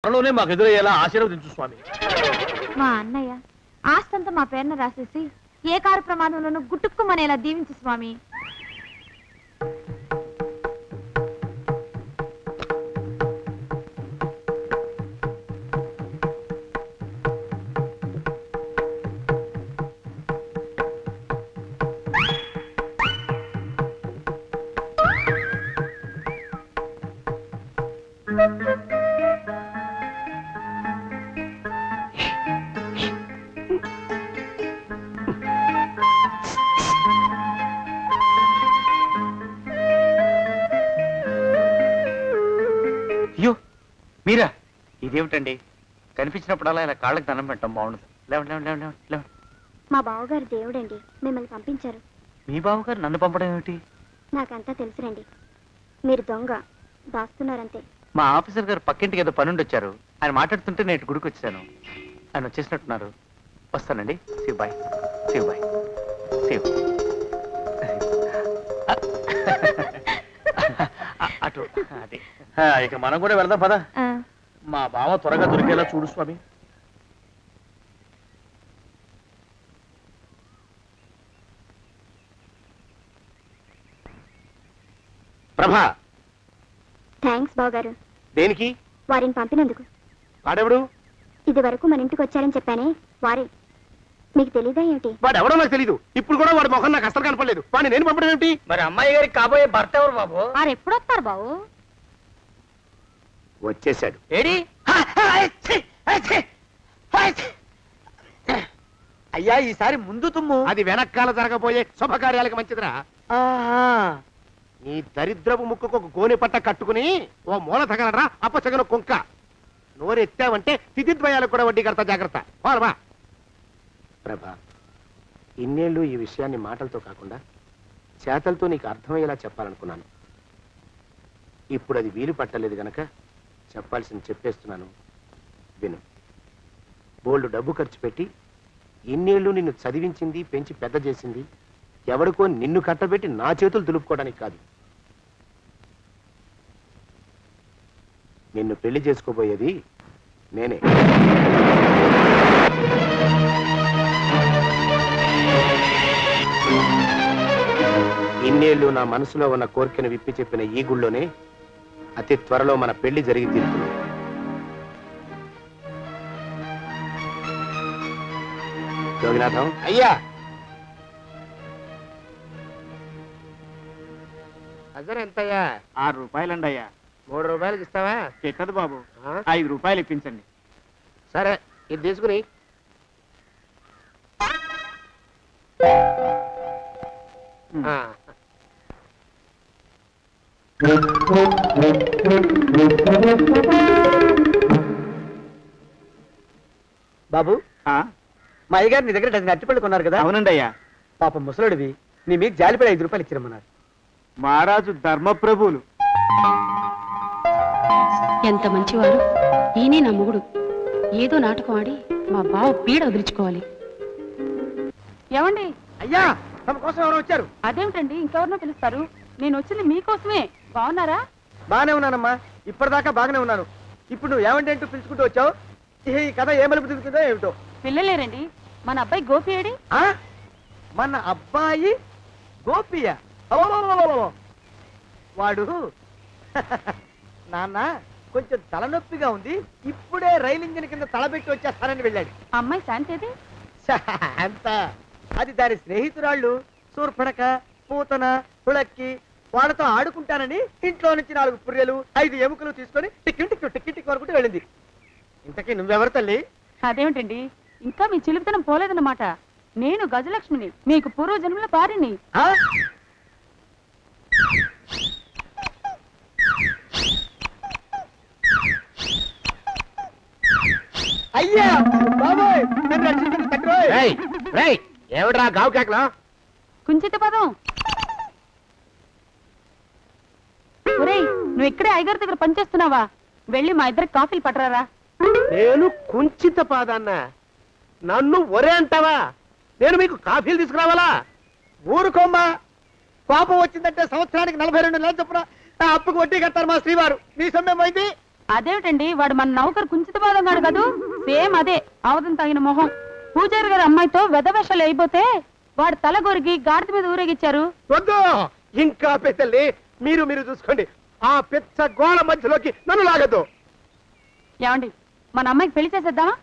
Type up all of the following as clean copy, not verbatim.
త్వరలోనే మాకు ఎదురయ్యేలా ఆశీర్వదించు స్వామి. మా అన్నయ్య ఆస్తంతా మా పేరున రాసేసి ఏ కారు ప్రమాదంలోనూ గుట్టుక్కుమనేలా దీవించు స్వామి. అయ్యో మీరా, ఇదేమిటండి? కనిపించినప్పుడల్లా ఇలా కాళ్ళకి దండం పెట్టడం బాగుండదు. లేవండి లేవండి లేవండి లేవండి. మా బావగారు దేవుడండి, మిమ్మల్ని పంపించారు. మీ బావగారు నన్ను పంపడం ఏమిటి? నాకంతా తెలుసురండి. మీరు దొంగ దాస్తున్నారంతే. మా ఆఫీసర్ గారు పక్కింటికి ఏదో పనుండి వచ్చారు. ఆయన మాట్లాడుతుంటే నేను గుడికి వచ్చాను. ఆయన వచ్చేసినట్టున్నారు. వస్తానండి. శివ్ బాయ్. శివ్ బాయ్. శివ్. అటు అదే. ఇక మనం కూడా వెళ్దాం పద. మా బావ త్వరగా దొరికేలా చూడు స్వామి. ప్రభా. థ్యాంక్స్ బావగారు. దేనికి? వారిని పంపినందుకు. వాడెవడు? ఇది వరకు మన ఇంటికి వచ్చారని చెప్పానే వారే. మీకు తెలీదా ఏమిటి? వాడు ఎవడో నాకు తెలీదు. ఇప్పుడు కూడా వాడి మొహం నాకు అసలు కనపడలేదు. వాడిని నేను పంపడం ఏమిటి? మరి అమ్మాయి గారికి కాబోయే భర్త ఎవరు బాబు? వారు ఎప్పుడు వస్తారు బాబు? వచ్చేసాడు. ఏడి? అయ్యా, ఈసారి ముందు తుమ్ము. అది వెనకాల జరగబోయే శుభకార్యాలకు మంచిదిరా. నీ దరిద్రపు ముక్కుకు ఒక గోనె పట్ట కట్టుకుని ఓ మూల తగలరా అప్పచగన కుంక. నోరెత్తావంటే తిథిద్వయాలకు కూడా వడ్డీ కడతా, జాగ్రత్త. పోరమా. ప్రభా, ఇన్నేళ్ళు ఈ విషయాన్ని మాటలతో కాకుండా చేతలతో నీకు అర్థమయ్యేలా చెప్పాలనుకున్నాను. ఇప్పుడు అది వీలు పట్టలేదు గనక చెప్పాల్సింది చెప్పేస్తున్నాను. విను. బోల్డు డబ్బు ఖర్చు పెట్టి ఇన్నేళ్ళు నిన్ను చదివించింది, పెంచి పెద్ద చేసింది ఎవడికో నిన్ను కట్టబెట్టి నా చేతులు దులుపుకోవడానికి కాదు. నిన్ను పెళ్లి చేసుకోబోయేది నేనే. ఇన్నేళ్ళు నా మనసులో ఉన్న కోరికను విప్పి చెప్పిన ఈ గుళ్ళోనే అతి త్వరలో మన పెళ్లి జరిగి తీరుతుంది. యోగినాథం. అయ్యా, అజర్ ఎంతయ్యా? 6 రూపాయలండి అయ్యా. 3 రూపాయలకి ఇస్తావా? ఎక్కదు బాబు, 5 రూపాయలు ఇప్పించండి. సరే, ఇది తీసుకుని. బాబు, మా అయ్యగారు నీ దగ్గర డజన్ అరటిపళ్ళు కొన్నారు కదా? అవునండి అయ్యా. పాపం ముసలుడివి, నీ మీకు జాలిపడి 5 రూపాయలు ఇచ్చిరమ్మన్నారు. మహారాజు ధర్మప్రభువులు. ఎంత మంచివారు. ఈయనే నా మొగుడు. ఏదో నాటకం ఆడి మా బావ పీడ వదిలించుకోవాలి. ఏమండి? అయ్యా, తమ కోసం ఎవరు వచ్చారు? అదేమిటండి, ఇంకెవరినో పిలుస్తారు? నేను వచ్చింది మీకోసమే. బాగున్నారా? బాగానే ఉన్నానమ్మా, ఇప్పటిదాకా బాగానే ఉన్నాను. ఇప్పుడు నువ్వు ఏమంటే అంటూ పిలుచుకుంటూ వచ్చావు? ఈ కథ ఏ మలుపు తిరుగుతుందో ఏమిటో. పిల్లలేరండి. మన అబ్బాయి గోపి ఏడి? మన అబ్బాయి గోపియ? వాడు నాన్న కొంచెం తలనొప్పిగా ఉంది, ఇప్పుడే రైలు ఇంజిన్ కింద తలబెట్టి వచ్చేస్తానని వెళ్ళాడు. అమ్మాయి శాంతేది? అంత అది దాని స్నేహితురాళ్ళు సూర్పణక, పూతన, పుళక్కి వాళ్ళతో ఆడుకుంటానని ఇంట్లో నుంచి 4 పుర్రెలు 5 ఎముకలు తీసుకొని టిక్కి టిక్కి టిక్కి టిక్కి వరకు వెళ్ళింది. ఇంతకీ నువ్వెవరు తల్లి? అదేమిటండి, ఇంకా మీ చిలుపుతనం పోలేదన్నమాట. నేను గజలక్ష్మిని, మీకు పూర్వజన్మల భార్యని. అయ్యా బాబోయ్, ఏమిట్రా గావు కేకలో? కుంచిత పదం. ఒరేయ్, నువ్వు ఇక్కడే అయ్యగారి దగ్గర పనిచేస్తున్నావా? వెళ్ళి మా ఇద్దరికి కాఫీలు పట్టరారా. నేను కుంచిత పాదాన్న, నన్ను ఒరే అంటావా? నేను మీకు కాఫీలు తీసుకురావాలా? ఊరుకోమ్మా, కోపం వచ్చిందంటే సంవత్సరానికి 42 నెలలు చొప్పున అప్పుకు వడ్డీ కట్టారు మా శ్రీవారు. నీ సొమ్మేమైంది? అదేమిటండి వాడు మన నౌకరు కుంచిత బాధం కాడు కదూ సేమ్ అదే అవధం తగిన మొహం పూజారి గారి అమ్మాయితో వెధవేషాలు అయిపోతే వాడు తల గొరిగి గాడిద మీద ఊరేగిచ్చారు. వద్దు ఇంకా పెద్దల్ని మీరు చూసుకోండి. ఆ పెద్ద గోళ మధ్యలోకి నన్ను లాగద్దు. ఏమండి మన అమ్మాయికి పెళ్లి చేసేద్దామా?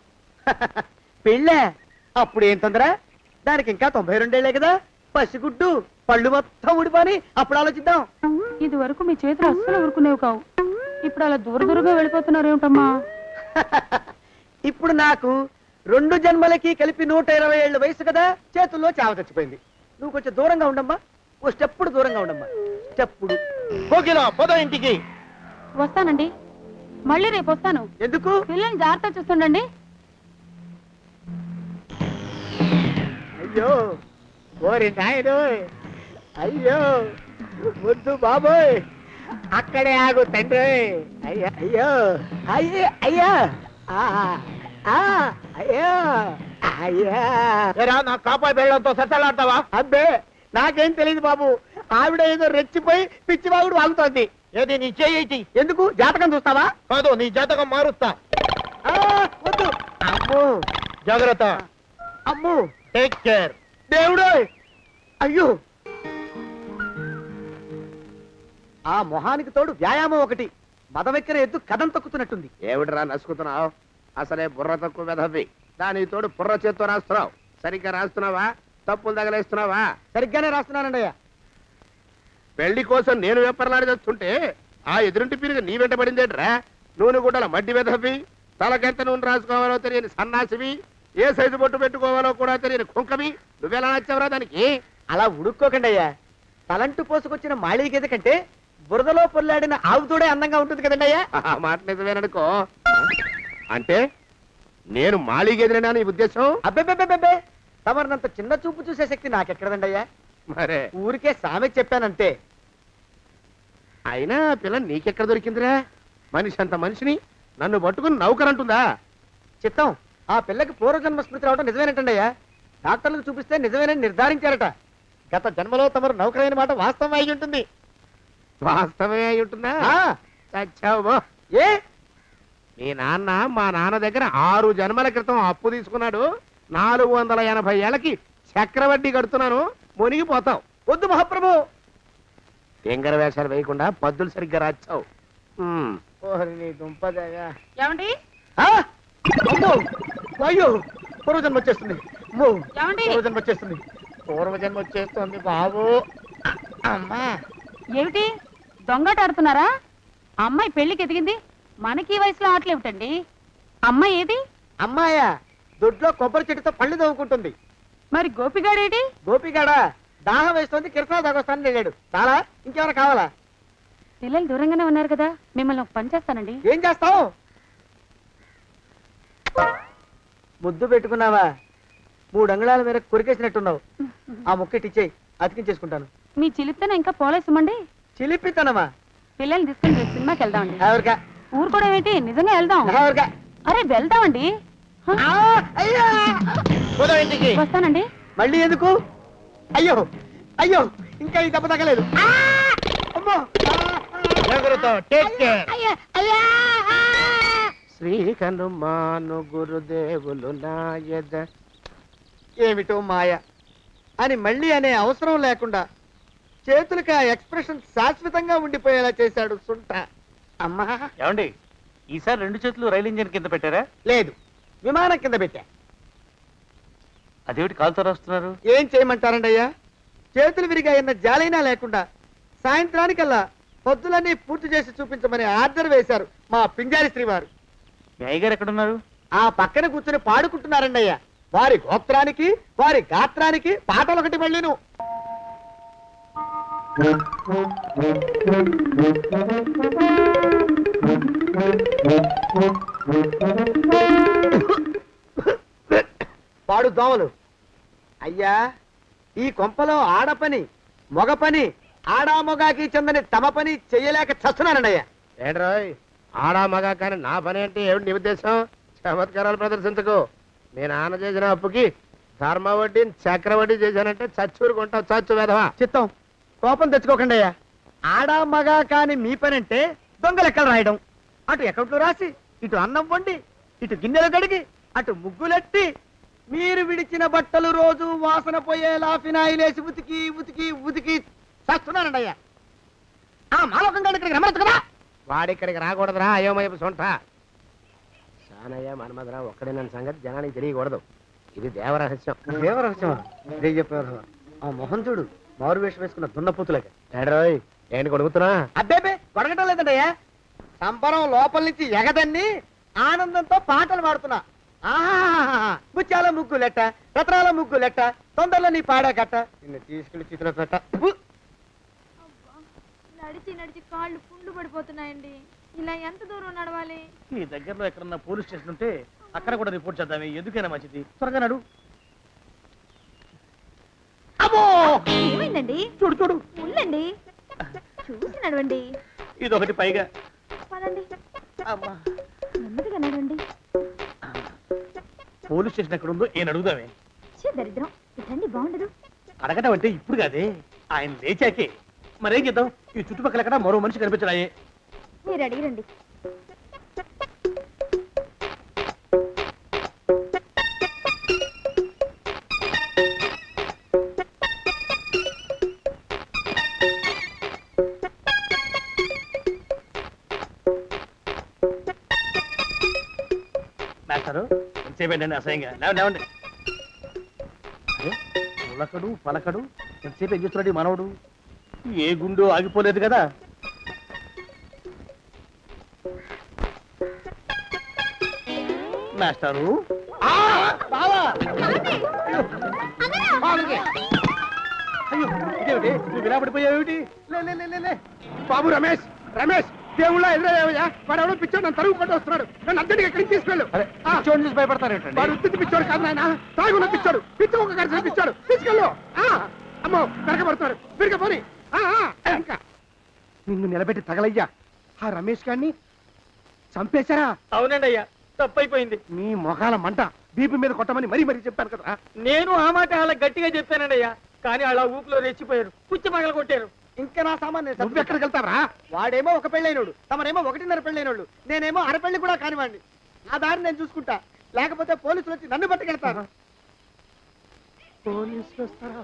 పెళ్ళే అప్పుడు ఏం తొందర? దానికి ఇంకా 92 కదా, పసిగుడ్డు పళ్ళు మొత్తం ఊడిపోని అప్పుడు ఆలోచిద్దాం. ఇది వరకు మీ చేతులు అస్సలు ఊరుకునేవి కావు, ఇప్పుడు అలా దూరంగా వెళ్ళిపోతున్నారు ఏమిటమ్మా? ఇప్పుడు నాకు 2 జన్మలకి కలిపి 120 ఏళ్ళ వయసు కదా, చేతుల్లో చావ చచ్చిపోయింది. నువ్వు కొంచెం దూరంగా ఉండమ్మా, ఓ స్టెప్పుడు దూరంగా ఉండమ్మా, స్టెప్పుడు. పోదో ఇంటికి. వస్తానండి, మళ్ళీ రేపు వస్తాను. ఎందుకు? పిల్లల్ని జాగ్రత్త చూస్తుండండి. అయ్యో ఓరి నాయను, అయ్యో ముద్దు బాబోయ్, అక్కడే ఆగు తండ్రి. అయ్యా అయ్యో అయ్యో అయ్యా అయ్యో అయ్యా నా కాపాయి బెళ్ళంతో సత్తలాడతావా? అబ్బే నాకేం తెలియదు బాబు, ఆవిడ ఏదో రెచ్చిపోయి పిచ్చివాగుడు వాగుతోంది. ఏది నీ చేయి? ఎందుకు? జాతకం చూస్తావా? కాదు, నీ జాతకం మారుస్తా. వద్దు. అమ్మో జాగ్రత్త. అమ్మో టేక్ కేర్. దేవుడు అయ్యో, ఆ మొహానికి తోడు వ్యాయామం ఒకటి, మదవెక్కిన ఎద్దు కథం తొక్కుతున్నట్టుంది. ఏమిటిరా నసుకుతున్నావు? అసలే బుర్ర తక్కువ వెధవి, దాని తోడు బుర్ర చేత్తో రాస్తున్నావు. సరిగ్గా రాస్తున్నావా? తప్పులు తగలేస్తున్నావా? సరిగ్గానే రాస్తున్నానండయ్యా. పెళ్లి కోసం నేను వెప్పర్లాడి తెస్తుంటే ఆ ఎదురింటి పీరుగా నీ వెంట పడిందేట్రా? నూనె గుడ్డల మడ్డి వెధవి, తలకెంత నూనె రాసుకోవాలో తెలియని సన్నాసివి, ఏ సైజు బొట్టు పెట్టుకోవాలో కూడా తెలియని కుంకవి, నువ్వెలా నచ్చావురా దానికి? అలా ఉడుక్కోకండి అయ్యా, తలంటు పోసుకొచ్చిన మాళీ గేదె కంటే బురదలో పొల్లాడిన ఆవుతోడే అందంగా ఉంటుంది కదండి అయ్యా. ఆ మాట నిజమేననుకో. అంటే నేను మాళీగెదిరినా నీ ఉద్దేశం? అబ్బెబ్బెబ్బెబ్బే, తమరినంత చిన్న చూపు చూసే శక్తి నాకెక్కడదండి అయ్యా. మరే ఊరికే సామె చెప్పానంతే. అయినా పిల్ల నీకెక్కడ దొరికిందిరా? మనిషి అంత మనిషిని నన్ను పట్టుకుని నౌకరంటుందా? చిత్తం, ఆ పిల్లకి పూర్వజన్మ స్మృతి రావడం నిజమేనటండి అయ్యా. డాక్టర్లకు చూపిస్తే నిజమేనని నిర్ధారించారట. గత జన్మలో తమరు నౌకరైన మాట వాస్తవం అయి ఉంటుంది. వాస్తవమే అయి ఉంటుందా? చచ్చావు. ఏ మీ నాన్న మా నాన్న దగ్గర 6 జన్మల క్రితం అప్పు తీసుకున్నాడు. 480 ఏళ్ళకి చక్రవడ్డీ కడుతున్నాను, మునిగిపోతావు. వద్దు మహాప్రభు. ఎంగర వేషాలు వేయకుండా పద్దులు సరిగ్గా రాచావు. నీ దుంపదగా. ఏమండి అమ్మో అయ్యో, పూర్వజన్మ వచ్చేస్తుంది. అమ్మో, ఏమండి? పూర్వజన్మ వచ్చేస్తుంది. పూర్వజన్మ వచ్చేస్తుంది బాబు. అమ్మా, ఏమిటి దొంగట ఆడుతున్నారా? అమ్మాయి పెళ్లికి ఎదిగింది, మనకి ఈ వయసులో ఆటలేమిటండి? అమ్మాయి ఏది? అమ్మాయా దొడ్లో కొబ్బరి చెట్టుతో పళ్ళు తవ్వుకుంటుంది. మరి గోపిగాడేటి? గోపిగాడ దాహం వేస్తుంది, కిరసా దాగొస్తానని వెళ్ళాడు. చాలా ఇంకేమైనా కావాలా? పిల్లలు దూరంగానే ఉన్నారు కదా, మిమ్మల్ని ఒక పని చేస్తానండి. ఏం చేస్తావు? ముద్దు పెట్టుకున్నావా? 3 అంగుళాల మేర కొరికేసినట్టున్నావు. ఆ ముక్కటిచ్చేయి, అతికించేసుకుంటాను. మీ చిలిపితేనే ఇంకా పోలేసమండి. చిలిపితనమా? పిల్లల్ని తీసుకుని రేపు సినిమాకి వెళ్దామండి. ఎవరికా? ఊరు కూడా ఏంటి, నిజంగా వెళ్దాం. ఎవరికా? అరే వెళ్దామండి. అయ్యా, వస్తానండి. మళ్ళీ ఎందుకు? అయ్యో అయ్యో, ఇంకా ఈ దెబ్బ తగ్గలేదు. అమ్మో, శ్రీ హనుమాను గురుదేవులు నాయద. ఏమిటో మాయ అని మళ్ళీ అనే అవసరం లేకుండా చేతులకి ఆ ఎక్స్ప్రెషన్ శాశ్వతంగా ఉండిపోయేలా చేశాడు సుంట. అమ్మా, ఏమండి ఈసారి 2 చేతులు రైలు ఇంజిన్ కింద పెట్టారా? లేదు, విమానం కింద పెట్టా. అదేమిటి కాలుతో రాస్తున్నారు? ఏం చేయమంటారండి అయ్యా? చేతులు విరిగాయన్న జాలైనా లేకుండా సాయంత్రానికల్లా పొద్దులన్నీ పూర్తి చేసి చూపించమని ఆర్డర్ వేశారు మా పింజారి శ్రీ వారు. మీ అయ్యగారు ఎక్కడున్నారు? ఆ పక్కన కూర్చొని పాడుకుంటున్నారండి అయ్యా. వారి గోత్రానికి వారి గాత్రానికి పాటలు ఒకటి మళ్ళీను. పాడు దోమలు. అయ్యా, ఈ కొంపలో ఆడపని మొగ పని ఆడామొగాకి చెందని తమ పని చెయ్యలేక చస్తున్నానండి అయ్యా. ఏంట్రాయ్ ఆడా మగా కానీ నా పని అంటే ఏమిటి నీ ఉద్దేశం? చమత్కారాలు ప్రదర్శించకు. మీ నాన్న చేసిన అప్పుకి ధర్మ వడ్డీ చక్రవడ్డీ చేశానంటే చచ్చూరుకుంటావు, చచ్చు వేధవా. చిత్తం, కోపం తెచ్చుకోకండి అయ్యా. ఆడా మగా కాని మీ పని అంటే దొంగ లెక్కలు రాయడం, అటు అకౌంట్లో రాసి, ఇటు అన్నం వండి, ఇటు గిన్నెలు కడిగి, అటు ముగ్గులెట్టి, మీరు విడిచిన బట్టలు రోజు వాసన పోయేలా ఫినాయిలేసి ఉతికి ఉతికి ఉతికి చేస్తున్నానండి అయ్యా. ఆ మాలోకం గారు ఇక్కడికి రమ్మచ్చు కదా. వాడిక్కడికి రాకూడదురా అయోమయపు సొంట. సానయ్య మన్మధరావు ఒక్కడే నన్ను సంగతి జనానికి తెలియకూడదు. ఇది దేవరహస్యం. దేవరహస్యమా? ఇదే చెప్పారు. ఆ మొహం చూడు, మారు వేషం వేసుకున్న దున్నపోతులకి. ఏడ్రోయ్, ఏంటి కొడుకుతున్నా? అబ్బేబే కొడగటం లేదండయ్యా, సంబరం లోపల నుంచి ఎగదన్ని ఆనందంతో పాటలు పాడుతున్నా. ఆహా, ముత్యాల ముగ్గులెట్ట, రత్నాల ముగ్గులెట్ట, తొందరలో నీ పాడా కట్ట, నిన్ను తీసుకెళ్లి చిత్ర పెట్ట. నడిచి నడిచి కాళ్ళు పుండ్లు పడిపోతున్నాయండి. ఇలా ఎంత దూరం నడవాలి? నీ దగ్గరలో ఎక్కడన్నా పోలీస్ స్టేషన్ ఉంటే అక్కడ కూడా రిపోర్ట్ చేద్దామే, ఎందుకైనా మంచిది. త్వరగా నడు. అమ్మో, ఏమైందండి? చూడు చూడు. ఉండండి, చూసి నడవండి. ఇదొకటి పైగా. పదండి, నెమ్మదిగా నడవండి. పోలీస్ స్టేషన్ ఎక్కడ ఉందో ఏం అడుగుదామే. దరిద్రం, ఇటండి బాగుండదు. అడగటం అంటే ఇప్పుడు కాదే, ఆయన లేచాకే. మరేం చేద్దాం, ఈ చుట్టుపక్కల ఎక్కడ మరో మనిషి కనిపించడాయే. మీరు అడిగిరండి. మాస్టారు ఎంతసేపేంటండి అసహ్యంగా? లేవండి లేవండి. అరే ఉలకడు పలకడు, ఎంతసేపు ఏం చేస్తున్నాడు ఈ మనవడు? ఏ గుండు ఆగిపోలేదు కదా. మాస్టారు అయ్యో ఇదేమిటి, నువ్వు ఇలా పడిపోయావేమిటి? లే లే లే, లే లే. బాబు రమేష్, రమేష్ దేవుళ్ళ ఎదురయ్యా. వాడు ఎవడో పిచ్చోడు నన్ను తరుగు కొట్టి వస్తున్నాడు. నన్ను అద్దెకి ఎక్కడికి తీసుకెళ్ళు. పిచ్చోడిని చూసి భయపడతారేంటండి? వాడు ఉత్తి పిచ్చోడు కాదు నాయన, తాగున్న పిచ్చోడు. పిచ్చి ఒక కలిసి పిచ్చాడు. తీసుకెళ్ళు. అమ్మో వెనకబడుతున్నాడు. విరిగ పోని. ఇంకా నిన్ను నిలబెట్టి తగలయ్యా. ఆ రమేష్ గారిని చంపేశారా? అవునండి అయ్యా, తప్పైపోయింది. మీ మొఖాల మంట బీపీ మీద కొట్టమని మరీ మరీ చెప్పాను కదా. నేను ఆ మాట అలా గట్టిగా చెప్పానండి అయ్యా, కానీ అలా ఊపిలో రెచ్చిపోయారు, పుచ్చి పగల కొట్టారు. ఇంకా నా సామాన్ నువ్వు ఎక్కడికి వెళ్తావరా? వాడేమో ఒక పెళ్ళైనోడు, తమరేమో 1.5 పెళ్ళైనోడు, నేనేమో అరపెళ్ళి కూడా కానివ్వండి. నా దారి నేను చూసుకుంటా, లేకపోతే పోలీసులు వచ్చి నన్ను పట్టుకెళ్తారు. పోలీసులు వస్తారా?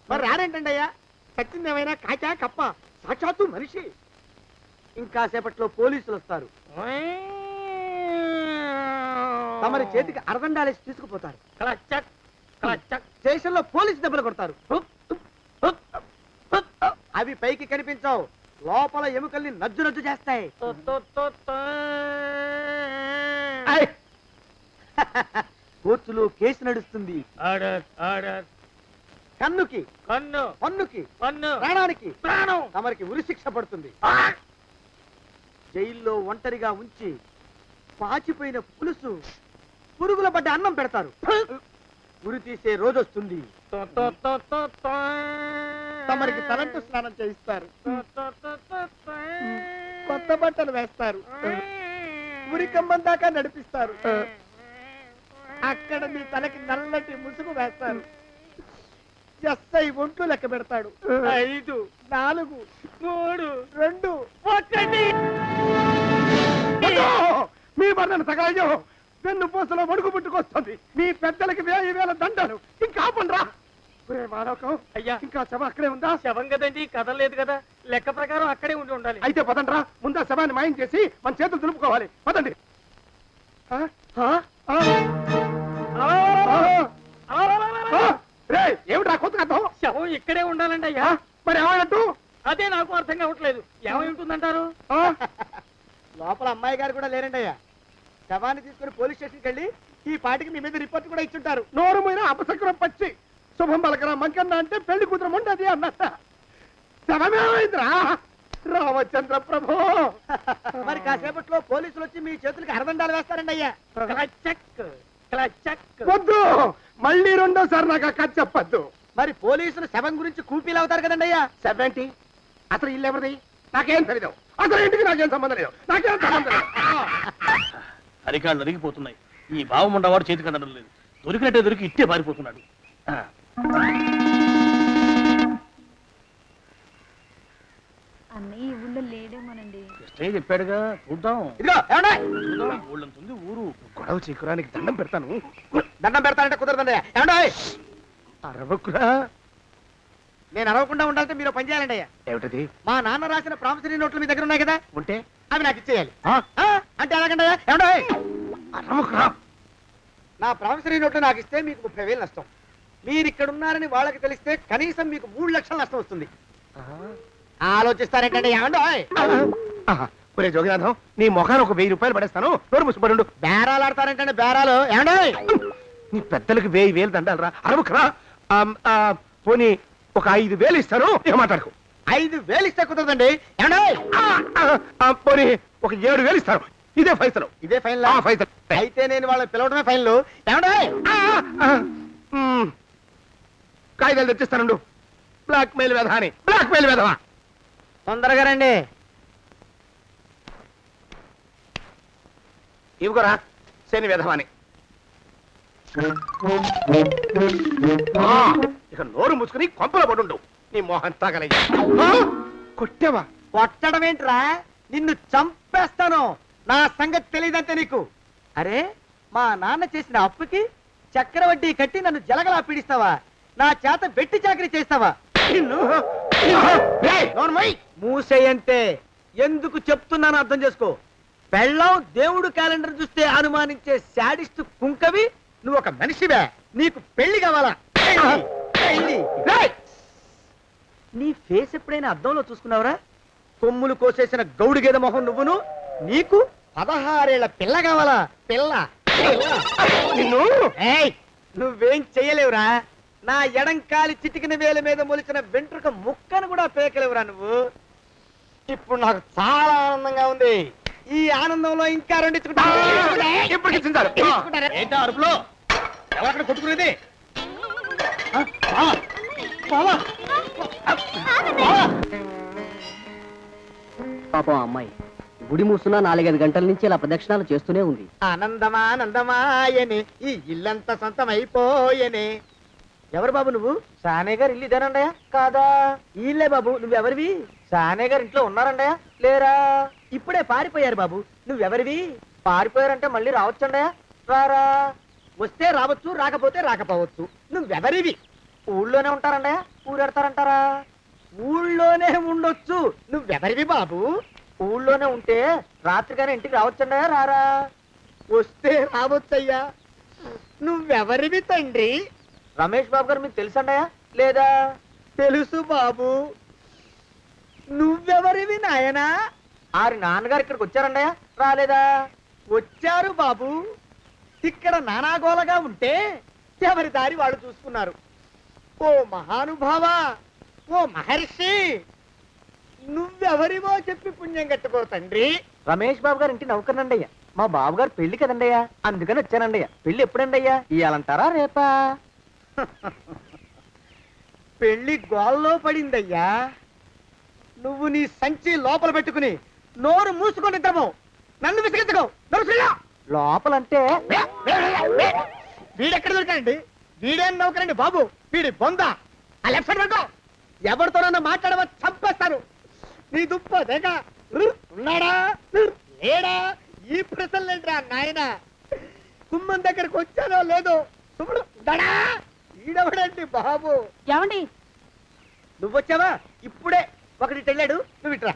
మరి రారేంటండి అయ్యా, సచ్చింది ఏమైనా కాచా కప్ప, సాక్షాత్తు మనిషి. ఇంకా సేపట్లో పోలీసులు వస్తారు, తమరి చేతికి అరదండాలేసి తీసుకుపోతారు. స్టేషన్ లో పోలీసు దెబ్బలు కొడతారు. అవి పైకి కనిపించవు, లోపల ఎముకల్ని నజ్జు నజ్జు చేస్తాయి. కోర్టులో కేసు నడుస్తుంది. కన్నుకి కన్ను, పన్నుకి పన్ను, ప్రాణానికి ప్రాణం. తమరికి ఉరి శిక్ష పడుతుంది. జైల్లో ఒంటరిగా ఉంచి పాచిపోయిన పులుసు, పురుగుల పడ్డ అన్నం పెడతారు. ఉరి తీసే రోజు వస్తుంది. తమరికి తలంటు స్నానం చేయిస్తారు, కొత్త బట్టలు వేస్తారు, ఉరి కంబం దాకా నడిపిస్తారు. అక్కడ మీ తలకి నల్లటి ముసుగు వేస్తారు. ఎస్ఐ ఒంట్లు లెక్క పెడతాడు. 5, 4, 3, 2, 1. మీ బంధన తగలయ్యో. వెన్ను పూసలో వణుకు పుట్టుకొస్తుంది. మీ పెద్దలకి 1000 దండలు. ఇంకా ఆపండ్రా. మానవకం అయ్యా, ఇంకా శవం అక్కడే ఉందా? శవం కదండి, కదలేదు కదా, లెక్క ప్రకారం అక్కడే ఉండి ఉండాలి. అయితే పదండ్రా, ముందా శవాన్ని మాయం చేసి మన చేతులు దులుపుకోవాలి. పదండి. ఏమిటా కొత్త కథం? శవం ఇక్కడే ఉండాలండి అయ్యా. మరి ఏమైనట్టు? అదే నాకు అర్థం కావట్లేదు. ఏమై ఉంటుందంటారు? లోపల అమ్మాయి గారు కూడా లేరండి అయ్యా. శవాన్ని తీసుకుని పోలీస్ స్టేషన్కి వెళ్ళి ఈ పాటికి మీ మీద రిపోర్ట్ కూడా ఇచ్చుంటారు. నోరు మీద అపశకునం పచ్చి శుభం పలకరా మంకన్న అంటే పెళ్లి కూతురు ఉండదు అన్నట్ట. శవమేమైందిరా రామచంద్ర ప్రభు. మరి కాసేపట్లో పోలీసులు వచ్చి మీ చేతులకి అరదండాలు వేస్తారండి అయ్యా. వద్దు, మళ్ళీ రెండోసారి నాకు ఆ కథ చెప్పద్దు. మరి పోలీసులు శవం గురించి కూపీలు అవుతారు కదండి అయ్యా. సెవెంటీ అసలు ఇల్లు ఎవరిది? నాకేం తెలియదు. అసలు ఇంటికి నాకేం సంబంధం లేదు. నాకేం సంబంధం లేదు. అరికాళ్ళు అరిగిపోతున్నాయి. ఈ భావం ఉండవాడు చేతికి అందడం లేదు. దొరికినట్టే దొరికి ఇట్టే పారిపోతున్నాడు. అన్నయ్య ఈ ఊళ్ళో లేడేమోనండి. కృష్ణయ్య చెప్పాడుగా చూద్దాం. ఇదిగో ఏమండే చూద్దాం, ఊళ్ళంతుంది ఊరు. గొడవ చీకురానికి దండం పెడతాను. దండం పెడతానంటే కుదరదండి. ఏమండే అరవకురా. నేను అరవకుండా ఉండాలంటే మీరు పని చేయాలండి అయ్యా. ఏమిటది? మా నాన్న రాసిన ప్రామిసరీ నోట్లు మీ దగ్గర ఉన్నాయి కదా, ఉంటే అవి నాకు ఇచ్చేయాలి. ఆ? అంటే ఎలాగండి అయ్యా? ఏమండే అరవకురా. నా ప్రామిసరీ నోట్లు నాకు ఇస్తే మీకు 30,000 నష్టం. మీరు ఇక్కడ ఉన్నారని వాళ్ళకి తెలిస్తే కనీసం మీకు 3 లక్షల నష్టం వస్తుంది. ఆలోచిస్తారేంటండి? ఏమండే ఒరే జోగినాథం, నీ ముఖాన్ని ఒక 1000 రూపాయలు పడేస్తాను. నోరు ముసుపడు. బేరాలు ఆడతారేంటండి? బేరాలు ఏమండే? నీ పెద్దలకు 1000 దండాలరా. అరవకురా. పోనీ ఒక 5,000 ఇస్తాను. ఇక మాట్లాడుకో. 5,000 ఇస్తే కుదరదండి. ఏమండే? పోనీ ఒక 7,000 ఇస్తాను. ఇదే ఫైసలు. ఇదే ఫైన్ ఫైసలు. అయితే నేను వాళ్ళని పిలవడమే ఫైన్లు. ఏమండే? కాగితాలు తెచ్చిస్తాను. బ్లాక్ మెయిల్ వెధ అని. బ్లాక్ మెయిల్ వెధవా. తొందరగా రండి. ఇవ్వరా శని వెధవాని. ఇక నోరు మూసుకుని కొంపలో పడుండు. నీ మోహన్ తాగలయ్యా. కొట్టావా? కొట్టడం ఏంట్రా? నిన్ను చంపేస్తాను. నా సంగతి తెలియదంటే నీకు. అరే, మా నాన్న చేసిన అప్పుకి చక్రవడ్డీ కట్టి నన్ను జలగలా పీడిస్తావా? నా చేత వెట్టి చాకరీ చేస్తావా? నిన్ను మూసేయంతే. ఎందుకు చెప్తున్నాను అర్థం చేసుకో. పెళ్ళం దేవుడు క్యాలెండర్ చూస్తే అనుమానించే శాడిస్ట్ కుంకవి నువ్వు ఒక మనిషివే. నీకు పెళ్లి కావాలా? పెళ్లి. నీ ఫేస్ ఎప్పుడైనా అద్దంలో చూసుకున్నావురా? కొమ్ములు కోసేసిన గౌడు గేదె మొహం నువ్వును. నీకు 16 ఏళ్ల పిల్ల కావాలా? పిల్ల. నిన్ను నువ్వేం చెయ్యలేవురా. నా ఎడంకాలి చిటికిన వేల మీద మొలిచిన వెంట్రుక ముక్కను కూడా పేకలేవురా నువ్వు. ఇప్పుడు నాకు చాలా ఆనందంగా ఉంది. ఈ ఆనందంలో ఇంకా రెండించుకుంటా. ఏంటా అరుపులో? ఎవరక్కడ కొట్టుకునేది? పాపం అమ్మాయి గుడి మూసున్న 4-5 గంటల నుంచి ఇలా ప్రదక్షిణాలు చేస్తూనే ఉంది. ఆనందమానందమాయని ఈ ఇల్లంతా సొంతమైపోయని. ఎవరు బాబు నువ్వు? సానే గారు ఇల్లు ఇదేనండయా? కాదా? ఇల్లే బాబు. నువ్వెవరివి? సానే గారు ఇంట్లో ఉన్నారండయా? లేరా? ఇప్పుడే పారిపోయారు బాబు. నువ్వెవరివి? పారిపోయారంటే మళ్ళీ రావచ్చండయా? రారా. వస్తే రావచ్చు, రాకపోతే రాకపోవచ్చు. నువ్వెవరివి? ఊళ్ళోనే ఉంటారండయా? ఊరెడతారంటారా? ఊళ్ళోనే ఉండొచ్చు. నువ్వెవరివి బాబు? ఊళ్ళోనే ఉంటే రాత్రిగానే ఇంటికి రావచ్చండయా? రారా. వస్తే రావచ్చయ్యా. నువ్వెవరివి తండ్రి? రమేష్ బాబు గారు మీకు తెలుసండయా? లేదా? తెలుసు బాబు. నువ్వెవరివి నాయనా? ఆరి నాన్నగారు ఇక్కడికి వచ్చారండయా? రాలేదా? వచ్చారు బాబు. ఇక్కడ నానాగోలగా ఉంటే ఎవరి దారి వాళ్ళు చూసుకున్నారు. ఓ మహానుభావా, ఓ మహర్షి, నువ్వెవరివో చెప్పి పుణ్యం కట్టుకో తండ్రి. రమేష్ బాబు గారు ఇంటి నౌకర్నండయ్యా. మా బాబు గారు పెళ్లి కదండయ్యా, అందుకని వచ్చానండయ్యా. పెళ్లి ఎప్పుడండయ్యా? ఇయ్యాలంటారా రేపా? పెళ్లి గోల్లో పడిందయ్యా. నువ్వు నీ సంచి లోపల పెట్టుకుని నోరు మూసుకొని నిద్రపో. నన్ను విసిగించుకో. లోపలంటే వీడెక్కడ దొరికాడండి? వీడేం నౌకరండి బాబు, వీడి బొంద. ఆ లెఫ్ట్ సైడ్ పెట్టుకో. ఎవరితోనన్నా మాట్లాడవా చంపేస్తాను. నీ దుప్ప దేక ఉన్నాడా లేడా? ఈ ప్రశ్నలేంట్రా నాయన. కుమ్మం దగ్గరకు వచ్చానో లేదో చూడు. దడా ఈడవడండి బాబు. ఏమండి నువ్వొచ్చావా? ఇప్పుడే ఒకటి వెళ్ళాడు. నువ్వు ఇట్రా.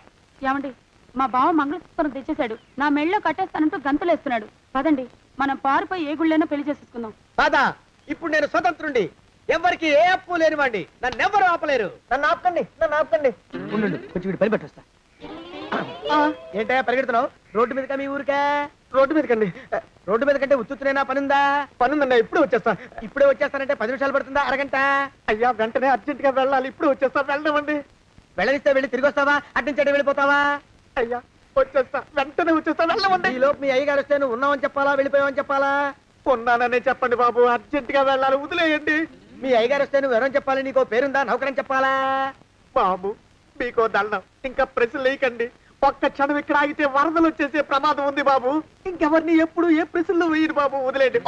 ఏమండి, మా బావ మంగళసూత్రం తెచ్చేశాడు. నా మెళ్ళో కట్టేస్తానంటూ గంతులేస్తున్నాడు. పదండి, మనం పారిపోయి ఏ గుళ్ళైనా పెళ్లి చేసేసుకుందాం. కాదా? ఇప్పుడు నేను స్వతంత్రుండి. ఎవరికి ఏ అప్పు లేనివ్వండి. నన్ను ఎవరు ఆపలేరు. నన్ను ఆపకండి, నన్ను ఆపకండి. ఉండు, కొంచెం వీడి పని పెట్టొస్తా. ఏంటా పరిగెడుతున్నావు? రోడ్డు మీదకా మీ ఊరికా? రోడ్డు మీదకండి. రోడ్డు మీద కంటే ఉత్తునేనా? పనుందా? పనుందండి. ఇప్పుడు వచ్చేస్తా. ఇప్పుడే వచ్చేస్తానంటే 10 నిమిషాలు పడుతుందా? అరగంట? అయ్యా వెంటనే అర్జెంట్ గా వెళ్ళాలి. ఇప్పుడు వచ్చేస్తా. వెళ్ళమండి. వెళ్ళనిస్తే వెళ్ళి తిరిగి వస్తావా? అడ్డించండి వెళ్ళిపోతావా? అయ్యా వచ్చేస్తా, వెంటనే వచ్చేస్తా. వెళ్ళమండి. ఈ లోపు మీ అయ్యగారు వస్తే నువ్వు ఉన్నావని చెప్పాలా, వెళ్ళిపోయావని చెప్పాలా? ఉన్నాననే చెప్పండి బాబు. అర్జెంట్ గా వెళ్ళాలి, వదిలేయండి. మీ అయ్యగారు వస్తే నువ్వు ఎవరని చెప్పాలి? నీకో పేరుందా? నౌకరని చెప్పాలా? బాబు మీకో దండం. ఇంకా ప్రశ్నలు వేయకండి. ఒక్క క్షణం ఇక్కడ ఆగితే వరదలు వచ్చేసే ప్రమాదం ఉంది బాబు. ఇంకెవరిని ఎప్పుడు ఏ ప్రశ్నలు వేయరు బాబు. వదిలేయండి.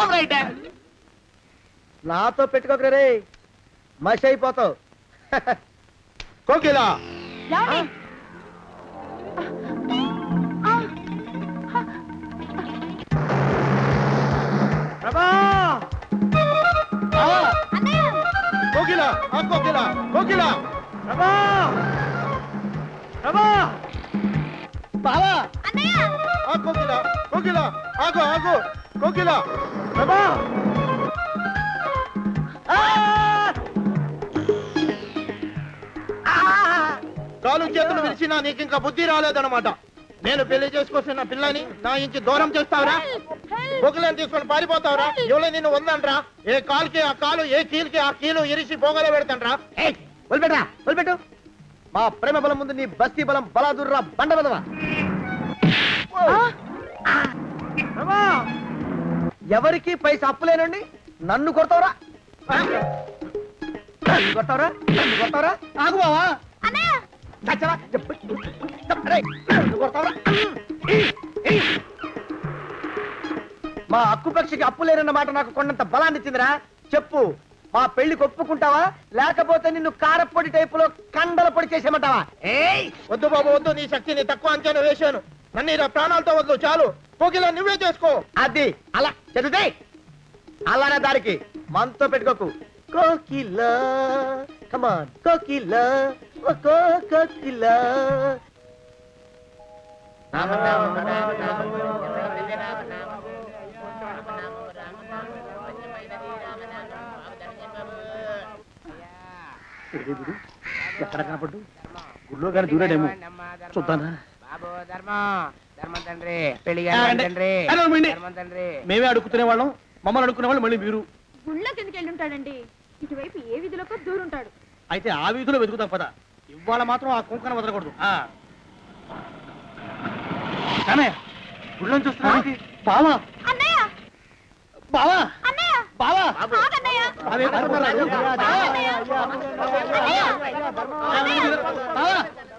నాతో పెట్టుకోకరే, మషి అయిపోతావు. కోకిలా ఏమండి? కోకిల రమా రమా బావా ఆ కోకిల కోకిల ఆగు ఆగు కోకిల రమా కాలు చేతులు విరిచినా నీకు ఇంకా బుద్ధి రాలేదన్నమాట. నేను పెళ్లి చేసుకొస్తున్న పిల్లని నా ఇంటి దూరం చేస్తావురా? బొగ్గులను తీసుకొని పారిపోతావురా? ఎవరో నిన్ను ఉందనరా? ఏ కాలుకి ఆ కాలు, ఏ కీలుకి ఆ కీలు ఇరిచి బొగలో పెడతానరా? వదిలిపెట్టరా వదిలిపెట్టు. మా ప్రేమ బలం ముందు నీ బస్తీ బలం బలాదుర్రా బండ బలవా. ఎవరికి పైసా అప్పులేనండి నన్ను కొడతావురా? నన్ను కొడతావురా? నన్ను కొడతావురా? ఆగు బావా. చచ్చరా? అరే, నన్ను కొడతావురా? మా అక్కుపక్షికి అప్పు లేనన్న మాట నాకు కొండంత బలాన్ని ఇచ్చిందిరా. చెప్పు, మా పెళ్లికి ఒప్పుకుంటావా లేకపోతే నిన్ను కారపొడి టైపులో కండల పొడి చేసేమంటావా? వద్దు బాబు వద్దు, నీ శక్తిని తక్కువ అంచనా వేశాను. నన్ను ఇలా ప్రాణాలతో వద్దు, చాలు. కోకిల నువ్వే చేసుకో. అది అలా చదివితే అలానే దానికి మనతో పెట్టుకోకు. కోకిల కమాన్ కోకిల ఓ కోకిల. ఎక్కడ కనపడ్డు? గుడిలో కానీ దూరాడేమో, చూద్దానా? మేమే అడుగుతునే వాళ్ళం, మమ్మల్ని అడుక్కునే వాళ్ళు మళ్ళీ మీరు. గుళ్ళకి ఎందుకు వెళ్ళుంటాడండి? ఇటువైపు ఏ వీధిలోకి దూరుంటాడు. అయితే ఆ వీధిలో వెతుకుతాం పద. ఇవాళ మాత్రం ఆ కుంకన వదలకూడదు. గుళ్ళని చూస్తున్నా బావా అన్నయ్య బావా అన్నయ్య బావా ఆగన్నయ్య. అదే అన్నయ్య.